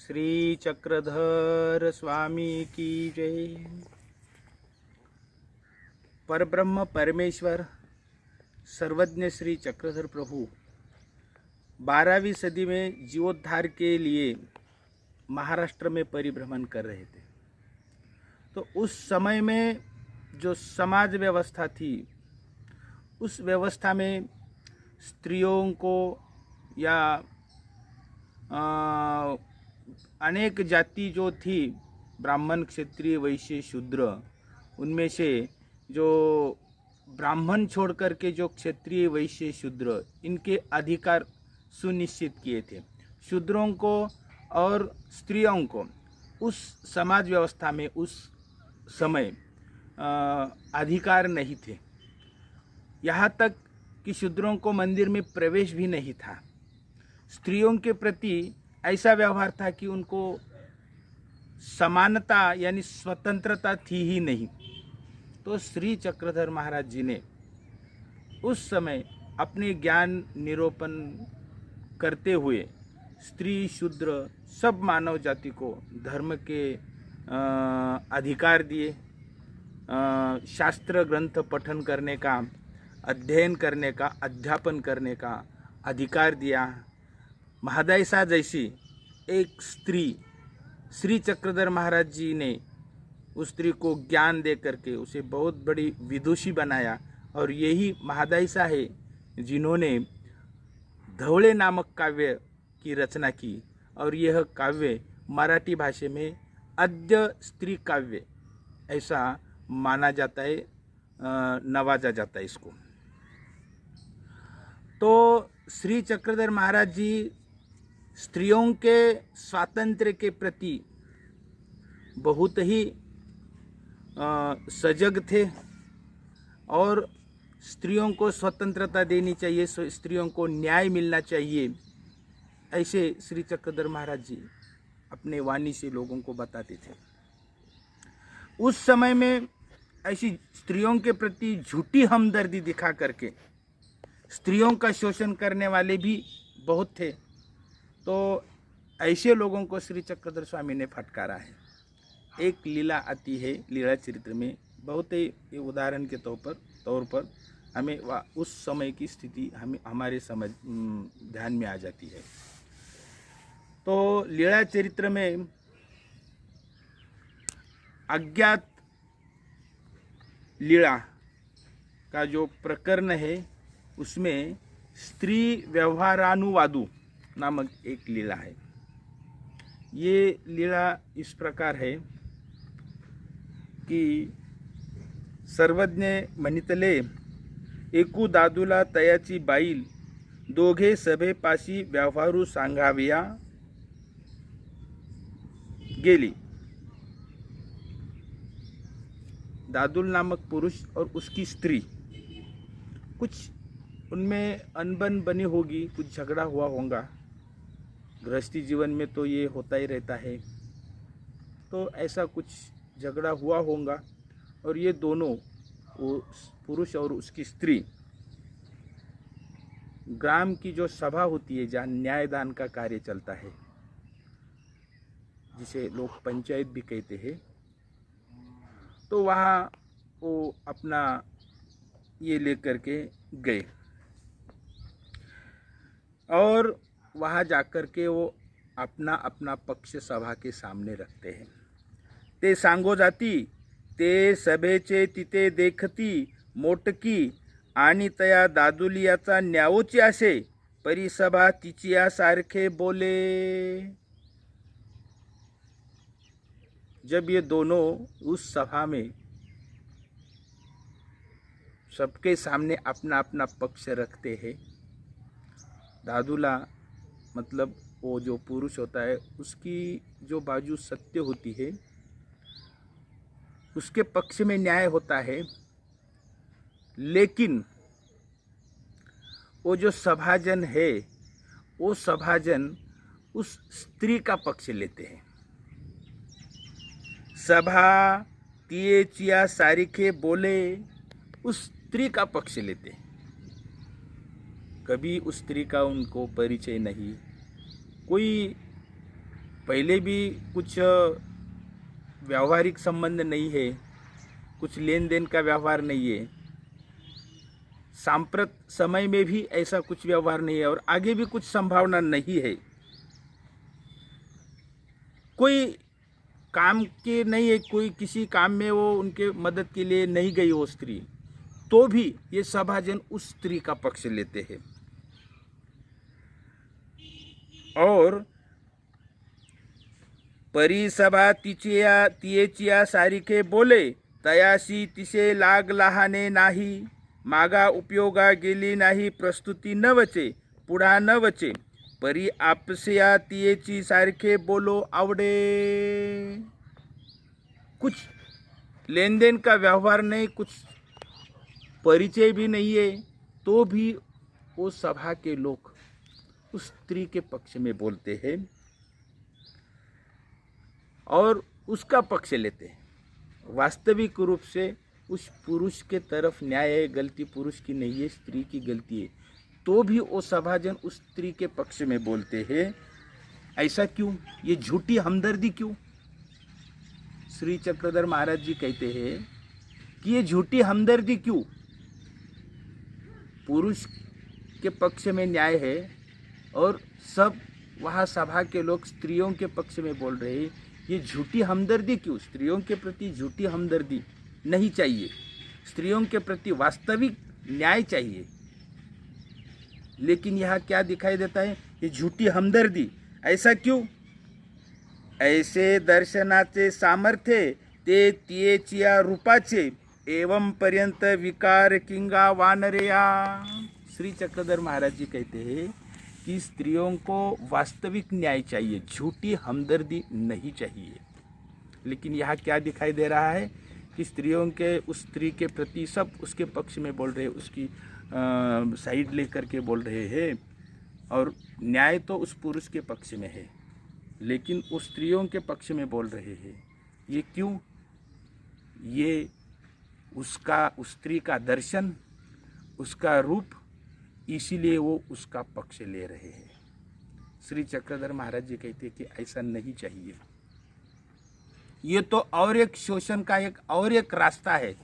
श्री चक्रधर स्वामी की जय। परब्रह्म परमेश्वर सर्वज्ञ श्री चक्रधर प्रभु 12वीं सदी में जीवोद्धार के लिए महाराष्ट्र में परिभ्रमण कर रहे थे। तो उस समय में जो समाज व्यवस्था थी, उस व्यवस्था में स्त्रियों को या अनेक जाति जो थी, ब्राह्मण, क्षत्रिय, वैश्य, शूद्र, उनमें से जो ब्राह्मण छोड़ कर के जो क्षत्रिय, वैश्य, शूद्र, इनके अधिकार सुनिश्चित किए थे। शूद्रों को और स्त्रियों को उस समाज व्यवस्था में उस समय अधिकार नहीं थे। यहाँ तक कि शूद्रों को मंदिर में प्रवेश भी नहीं था। स्त्रियों के प्रति ऐसा व्यवहार था कि उनको समानता यानी स्वतंत्रता थी ही नहीं। तो श्री चक्रधर महाराज जी ने उस समय अपने ज्ञान निरूपण करते हुए स्त्री, शूद्र, सब मानव जाति को धर्म के अधिकार दिए। शास्त्र ग्रंथ पठन करने का, अध्ययन करने का, अध्यापन करने का अधिकार दिया। महादायसा जैसी एक स्त्री श्री चक्रधर महाराज जी ने उस स्त्री को ज्ञान दे करके उसे बहुत बड़ी विदुषी बनाया। और यही महादायसा है जिन्होंने धवले नामक काव्य की रचना की। और यह काव्य मराठी भाषा में आद्य स्त्री काव्य ऐसा माना जाता है, नवाजा जाता है इसको। तो श्री चक्रधर महाराज जी स्त्रियों के स्वातंत्र्य के प्रति बहुत ही सजग थे और स्त्रियों को स्वतंत्रता देनी चाहिए, स्त्रियों को न्याय मिलना चाहिए, ऐसे श्री चक्रधर महाराज जी अपने वाणी से लोगों को बताते थे। उस समय में ऐसी स्त्रियों के प्रति झूठी हमदर्दी दिखा करके स्त्रियों का शोषण करने वाले भी बहुत थे। तो ऐसे लोगों को श्री चक्रधर स्वामी ने फटकारा है। एक लीला आती है लीला चरित्र में, बहुत ही उदाहरण के तौर पर हमें उस समय की स्थिति हमारे समझ ध्यान में आ जाती है। तो लीला चरित्र में अज्ञात लीला का जो प्रकरण है, उसमें स्त्री व्यवहारानुवादु नामक एक लीला है। ये लीला इस प्रकार है कि सर्वज्ञ म्हणितले एकू दादूला तयाची बाईल, दोघे सभेपाशी व्यवहारू सांगाविया गेली। दादुल नामक पुरुष और उसकी स्त्री, कुछ उनमें अनबन बनी होगी, कुछ झगड़ा हुआ होगा। गृहस्थी जीवन में तो ये होता ही रहता है। तो ऐसा कुछ झगड़ा हुआ होगा और ये दोनों, वो पुरुष और उसकी स्त्री, ग्राम की जो सभा होती है जहाँ न्यायदान का कार्य चलता है, जिसे लोग पंचायत भी कहते हैं, तो वहाँ वो अपना ये लेकर के गए और वहाँ जाकर के वो अपना अपना पक्ष सभा के सामने रखते हैं। ते सांगो जाती ते सभेचे तिथे देखती मोटकी आणि तया दादुलियाचा न्यावोची असे, परिसभा तिचिया सारखे बोले। जब ये दोनों उस सभा में सबके सामने अपना अपना पक्ष रखते हैं, दादुला मतलब वो जो पुरुष होता है, उसकी जो बाजू सत्य होती है, उसके पक्ष में न्याय होता है। लेकिन वो जो सभाजन है, वो सभाजन उस स्त्री का पक्ष लेते हैं। सभा तियेचिया सारिखे बोले, उस स्त्री का पक्ष लेते हैं। कभी उस स्त्री का उनको परिचय नहीं, कोई पहले भी कुछ व्यावहारिक संबंध नहीं है, कुछ लेन देन का व्यवहार नहीं है, सांप्रत समय में भी ऐसा कुछ व्यवहार नहीं है और आगे भी कुछ संभावना नहीं है। कोई काम के नहीं है, कोई किसी काम में वो उनके मदद के लिए नहीं गई वो स्त्री, तो भी ये सभाजन उस स्त्री का पक्ष लेते हैं। और परिसभा तियेचिया सारिखे बोले, तयाशी तिसे लाग लहाने नाही, मागा उपयोगा गेली नाही, प्रस्तुती न वचे पुढा न वचे, परी आपसया तियेची सारखे बोलो आवडे। कुछ लेन देन का व्यवहार नहीं, कुछ परिचय भी नहीं है, तो भी वो सभा के लोग उस स्त्री के पक्ष में बोलते हैं और उसका पक्ष लेते हैं। वास्तविक रूप से उस पुरुष के तरफ न्याय है, गलती पुरुष की नहीं है, स्त्री की गलती है, तो भी वो सभाजन उस स्त्री के पक्ष में बोलते हैं। ऐसा क्यों? ये झूठी हमदर्दी क्यों? श्री चक्रधर महाराज जी कहते हैं कि ये झूठी हमदर्दी क्यों? पुरुष के पक्ष में न्याय है और सब वहाँ सभा के लोग स्त्रियों के पक्ष में बोल रहे हैं, ये झूठी हमदर्दी क्यों? स्त्रियों के प्रति झूठी हमदर्दी नहीं चाहिए, स्त्रियों के प्रति वास्तविक न्याय चाहिए। लेकिन यहाँ क्या दिखाई देता है? ये झूठी हमदर्दी। ऐसा क्यों? ऐसे दर्शनाचे सामर्थ्य ते तियेचिया रूपाचे, एवं पर्यंत विकार किंगा वानरेया। श्री चक्रधर महाराज जी कहते हैं कि स्त्रियों को वास्तविक न्याय चाहिए, झूठी हमदर्दी नहीं चाहिए। लेकिन यहाँ क्या दिखाई दे रहा है कि स्त्रियों के उस स्त्री के प्रति सब उसके पक्ष में बोल रहे हैं, उसकी साइड लेकर के बोल रहे हैं और न्याय तो उस पुरुष के पक्ष में है, लेकिन उस स्त्रियों के पक्ष में बोल रहे हैं। ये क्यों? ये उसका उस स्त्री का दर्शन, उसका रूप, इसीलिए वो उसका पक्ष ले रहे हैं। श्री चक्रधर महाराज जी कहते हैं कि ऐसा नहीं चाहिए। ये तो और एक शोषण का एक रास्ता है।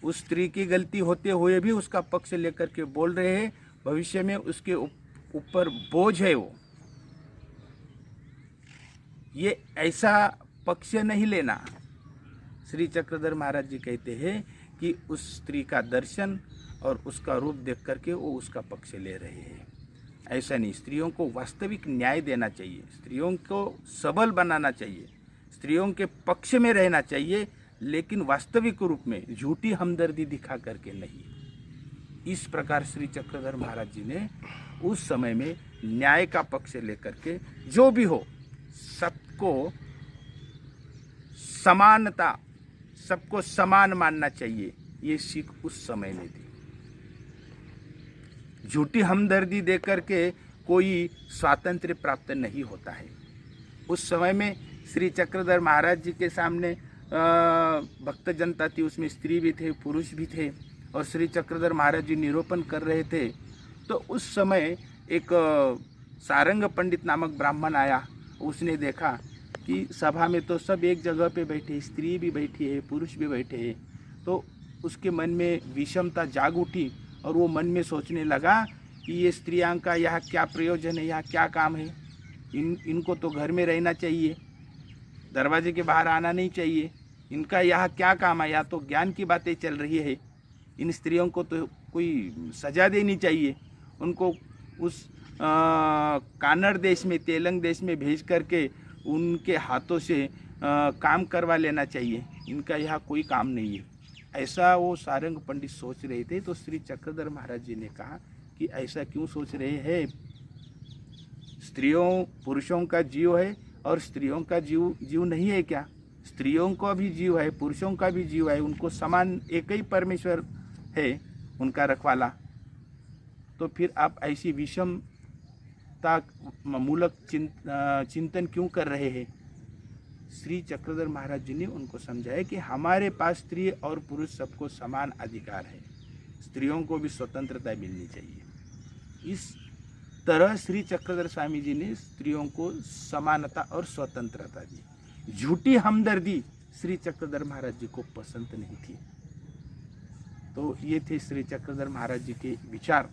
उस स्त्री की गलती होते हुए भी उसका पक्ष लेकर के बोल रहे हैं, भविष्य में उसके ऊपर बोझ है वो। ये ऐसा पक्ष नहीं लेना। श्री चक्रधर महाराज जी कहते हैं कि उस स्त्री का दर्शन और उसका रूप देख करके वो उसका पक्ष ले रहे हैं। ऐसा नहीं, स्त्रियों को वास्तविक न्याय देना चाहिए, स्त्रियों को सबल बनाना चाहिए, स्त्रियों के पक्ष में रहना चाहिए, लेकिन वास्तविक रूप में झूठी हमदर्दी दिखा करके नहीं। इस प्रकार श्री चक्रधर महाराज जी ने उस समय में न्याय का पक्ष लेकर के जो भी हो सबको समानता, सबको समान मानना चाहिए, ये सीख उस समय में दी। झूठी हमदर्दी देकर के कोई स्वातंत्र्य प्राप्त नहीं होता है। उस समय में श्री चक्रधर महाराज जी के सामने भक्त जनता थी, उसमें स्त्री भी थे, पुरुष भी थे, और श्री चक्रधर महाराज जी निरूपण कर रहे थे। तो उस समय एक सारंग पंडित नामक ब्राह्मण आया। उसने देखा कि सभा में तो सब एक जगह पे बैठे, स्त्री भी बैठी है, पुरुष भी बैठे हैं। तो उसके मन में विषमता जाग उठी और वो मन में सोचने लगा कि ये स्त्रियां का यहाँ क्या प्रयोजन है, यहाँ क्या काम है, इनको तो घर में रहना चाहिए, दरवाजे के बाहर आना नहीं चाहिए, इनका यहाँ क्या काम है, या तो ज्ञान की बातें चल रही है, इन स्त्रियों को तो कोई सजा देनी चाहिए, उनको उस कान्नड़ देश में, तेलंग देश में भेज करके उनके हाथों से काम करवा लेना चाहिए, इनका यहाँ कोई काम नहीं है। ऐसा वो सारंग पंडित सोच रहे थे। तो श्री चक्रधर महाराज जी ने कहा कि ऐसा क्यों सोच रहे हैं? स्त्रियों पुरुषों का जीव है और स्त्रियों का जीव नहीं है क्या? स्त्रियों का भी जीव है, पुरुषों का भी जीव है, उनको समान एक ही परमेश्वर है उनका रखवाला। तो फिर आप ऐसी विषमता मूलक चिंतन क्यों कर रहे हैं? श्री चक्रधर महाराज जी ने उनको समझाया कि हमारे पास स्त्री और पुरुष सबको समान अधिकार है, स्त्रियों को भी स्वतंत्रता मिलनी चाहिए। इस तरह श्री चक्रधर स्वामी जी ने स्त्रियों को समानता और स्वतंत्रता दी। झूठी हमदर्दी श्री चक्रधर महाराज जी को पसंद नहीं थी। तो ये थे श्री चक्रधर महाराज जी के विचार।